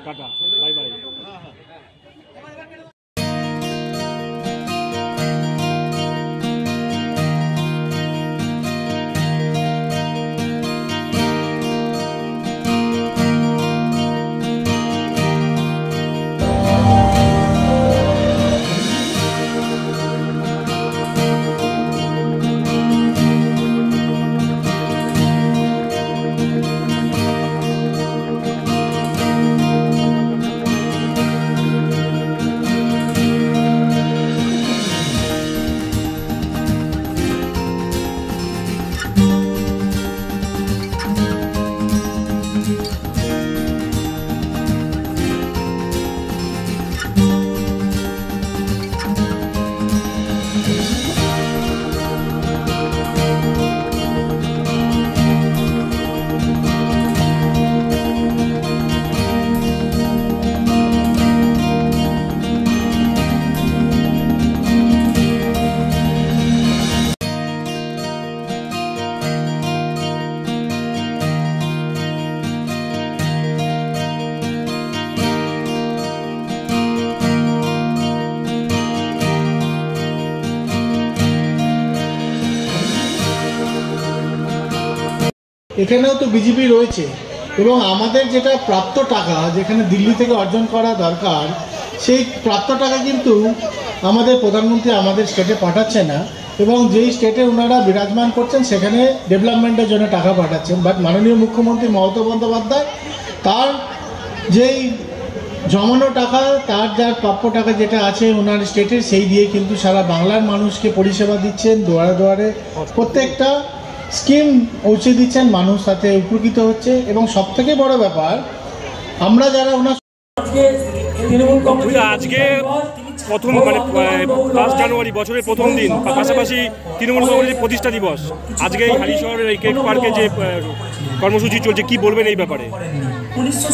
Tata, bye bye. এখানেও তো BJP রয়েছে এবং আমাদের যেটা প্রাপ্ত টাকা যেখানে দিল্লি থেকে অর্জন করা দরকার সেই প্রাপ্ত টাকা কিন্তু আমাদের প্রধানমন্ত্রী আমাদের স্টেটে পাঠাচ্ছে না এবং যেই স্টেটে ওনারা বিরাজমান করছেন সেখানে ডেভেলপমেন্টের জন্য টাকা পাঠাচ্ছেন। বাট মাননীয় মুখ্যমন্ত্রী মমতা বন্দ্যোপাধ্যায় তার যেই জমানো টাকা তার যার প্রাপ্য টাকা যেটা আছে ওনার স্টেটের সেই দিয়ে কিন্তু সারা বাংলার মানুষকে পরিষেবা দিচ্ছেন, দুয়ারে দুয়ারে প্রত্যেকটা স্কিম পৌঁছে দিচ্ছেন, মানুষ তাতে উপকৃত হচ্ছে। এবং সবথেকে বড় ব্যাপার আমরা যারা ওনার আজকে প্রথম মানে 5 জানুয়ারি বছরের প্রথম দিন, পাশাপাশি তৃণমূল কংগ্রেসের প্রতিষ্ঠা দিবস, আজকে এই হালিশহরের এই কেক পার্কে যে কর্মসূচি চলছে, কি বলবেন এই ব্যাপারে?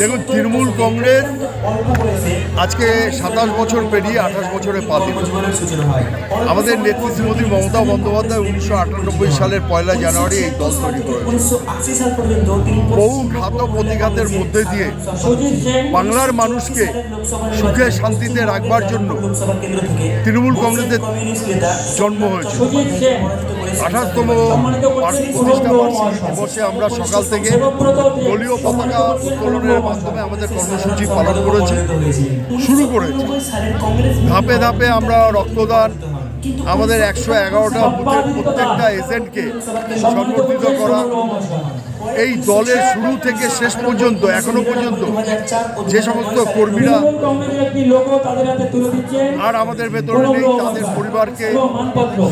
দেখুন, তৃণমূল কংগ্রেস আজকে 27 বছর পেরিয়ে 28 বছরে পা দিল। আমাদের নেত্রী শ্রীমতী মমতা বন্দ্যোপাধ্যায় 1998 সালের 1 জানুয়ারি এই দল তৈরি করেছে। বহু ঘাত প্রতিঘাতের মধ্যে দিয়ে বাংলার মানুষকে সুখে শান্তিতে রাখবার জন্য তৃণমূল কংগ্রেসের জন্ম হয়েছে। 28তম প্রতিষ্ঠা বার্ষিকী দিবসে আমরা সকাল থেকে দলীয় পতাকা উত্তোলনের মাধ্যমে আমাদের কর্মসূচি পালন করেছি, শুরু করেছি। ধাপে ধাপে আমরা রক্তদান, আমাদের 111টা বুথের প্রত্যেকটা এজেন্টকে সংগঠিত করা, এই দলের শুরু থেকে শেষ পর্যন্ত এখনো পর্যন্ত যে সমস্ত কর্মীরা আর আমাদের ভেতরে নেই তাদের পরিবারকে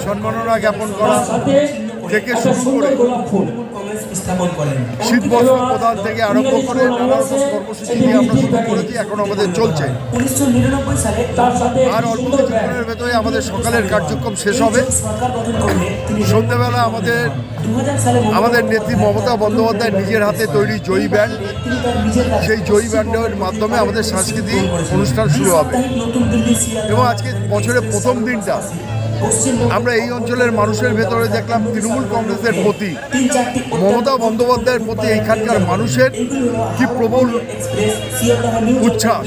সম্মাননা জ্ঞাপন করা থেকে শুরু করে শীতবস্ত্র প্রদান থেকে আরম্ভ করে নানা রকম কর্মসূচি নিয়ে আমরা শুরু করেছি, এখন আমাদের চলছে। আর অল্প কিছুক্ষণের ভেতরে আমাদের সকালের কার্যক্রম শেষ হবে। সন্ধ্যেবেলা আমাদের নেত্রী মমতা বন্দ্যোপাধ্যায় নিজের হাতে তৈরি জয়ী ব্যান্ড, সেই জয়ী ব্যান্ডের মাধ্যমে আমাদের সাংস্কৃতিক অনুষ্ঠান শুরু হবে। এবং আজকে বছরের প্রথম দিনটা আমরা এই অঞ্চলের মানুষের ভেতরে দেখলাম তৃণমূল কংগ্রেসের প্রতি, মমতা বন্দ্যোপাধ্যায়ের প্রতি এইখানকার মানুষের কি প্রবল উচ্ছ্বাস,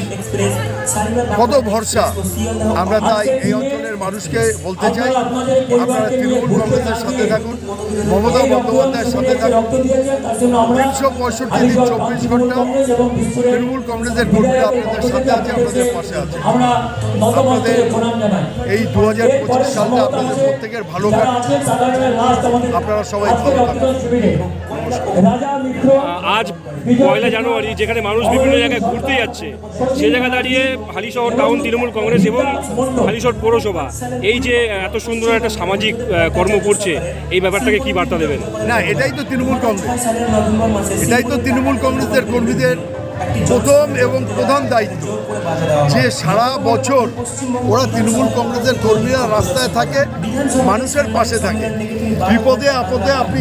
কত ভরসা। আমরা তাই এই অঞ্চলের মানুষকে বলতে চাই, আপনারা তৃণমূল কংগ্রেসের সাথে থাকুন, মমতা বন্দ্যোপাধ্যায়ের সাথে থাকুন। 365 দিন 24 ঘন্টা তৃণমূল কংগ্রেসের কর্মীরা আপনাদের সাথে আছে, আপনাদের পাশে আছে। আপনাদের এই 2025 সালটা আপনাদের প্রত্যেকের ভালো কাটছে, আপনারা সবাই ভালো থাকুন। আজ 1 জানুয়ারি যেখানে মানুষ বিভিন্ন জায়গায় ঘুরতে যাচ্ছে, সে জায়গায় দাঁড়িয়ে হালিশহর টাউন তৃণমূল কংগ্রেস এবং হালিশহর পৌরসভা এই যে এত সুন্দর একটা সামাজিক কর্ম করছে, এই ব্যাপারটাকে কি বার্তা দেবেন? না, এটাই তো তৃণমূল কংগ্রেস, এটাই তো তৃণমূল কংগ্রেসের কর্মীদের প্রথম এবং প্রধান দায়িত্ব যে সারা বছর ওরা তৃণমূল কংগ্রেসের কর্মীরা রাস্তায় থাকে, মানুষের পাশে থাকে। বিপদে আপদে আপনি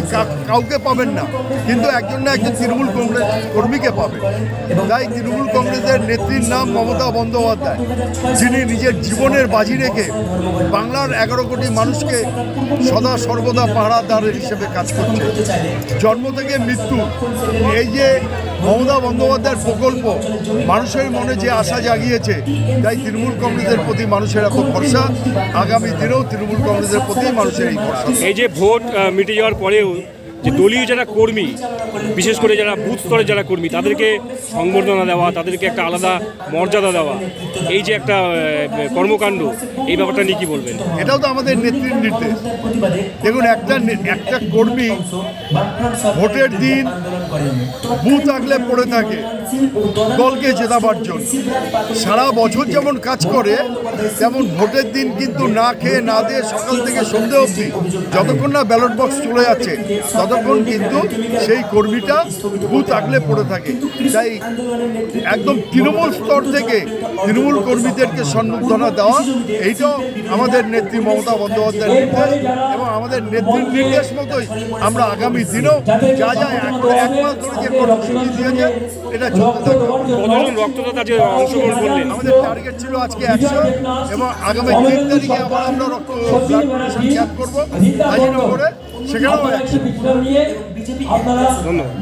কাউকে পাবেন না, কিন্তু একজন না একজন তৃণমূল কংগ্রেস কর্মীকে পাবেন। তাই তৃণমূল কংগ্রেসের নেত্রীর নাম মমতা বন্দ্যোপাধ্যায়, যিনি নিজের জীবনের বাজি রেখে বাংলার 11 কোটি মানুষকে সদা সর্বদা পাহারাদার হিসেবে কাজ করছে। জন্ম থেকে মৃত্যু, এই যে মমতা বন্দ্যোপাধ্যায়ের প্রকল্প মানুষের মনে যে আশা জাগিয়েছে, তাই তৃণমূল কংগ্রেসের প্রতি মানুষের এত ভরসা। আগামী দিনেও তৃণমূল কংগ্রেসের প্রতি মানুষের এই ভরসা। এই যে ভোট মিটে যাওয়ার পরেও যে দলীয় যারা কর্মী, বিশেষ করে যারা বুথ স্তরের যারা কর্মী, তাদেরকে সংবর্ধনা দেওয়া, তাদেরকে একটা আলাদা মর্যাদা দেওয়া, এই যে একটা কর্মকাণ্ড, এই ব্যাপারটা নিয়ে কি বলবেন? এটাও তো আমাদের নেত্রীর নির্দেশ। দেখুন, একটা কর্মী ভোটের দিন বুথ আগলে পড়ে থাকে দলকে জেতাবার জন্য। সারা বছর যেমন কাজ করে, তেমন ভোটের দিন কিন্তু না খেয়ে না দিয়ে সকাল থেকে সন্ধে অবধি, যতক্ষণ না ব্যালট বক্স চলে যাচ্ছে ততক্ষণ কিন্তু সেই কর্মীটা বুথ আগলে পড়ে থাকে। তাই একদম তৃণমূল স্তর থেকে তৃণমূল কর্মীদেরকে সম্বর্ধনা দেওয়া, এইটাও আমাদের নেত্রী মমতা বন্দ্যোপাধ্যায়ের নির্দেশ, এবং আমাদের নেত্রীর নির্দেশ মতোই আমরা আগামী দিনেও যা যা এক মাস ধরে যে কর্মসূচি দিয়েছে এটা চলতে থাকবে। কতজন রক্তদাতা যে অংশগ্রহণ করলেন? আমাদের টার্গেট ছিল আজকে 100, এবং আগামী 3 তারিখে আবার আমরা রক্ত ব্লাড ডোনেশন ক্যাম্প করবো হাজিনগরে, সেখানেও 100। ধন্যবাদ।